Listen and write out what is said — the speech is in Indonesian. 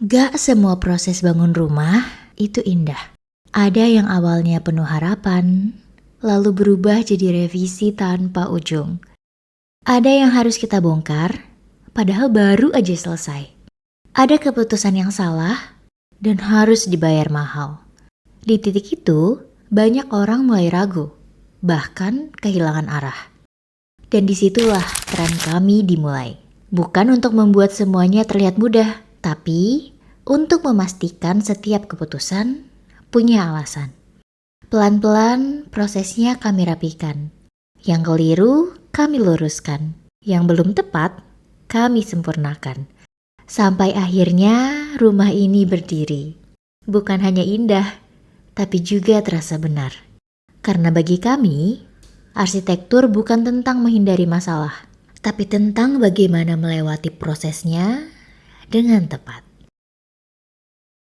Gak semua proses bangun rumah itu indah. Ada yang awalnya penuh harapan, lalu berubah jadi revisi tanpa ujung. Ada yang harus kita bongkar, padahal baru aja selesai. Ada keputusan yang salah dan harus dibayar mahal. Di titik itu, banyak orang mulai ragu, bahkan kehilangan arah. Dan disitulah tren kami dimulai. Bukan untuk membuat semuanya terlihat mudah, tapi untuk memastikan setiap keputusan punya alasan. Pelan-pelan prosesnya kami rapikan. Yang keliru kami luruskan. Yang belum tepat kami sempurnakan. Sampai akhirnya rumah ini berdiri. Bukan hanya indah, tapi juga terasa benar. Karena bagi kami, arsitektur bukan tentang menghindari masalah, tapi tentang bagaimana melewati prosesnya dengan tepat.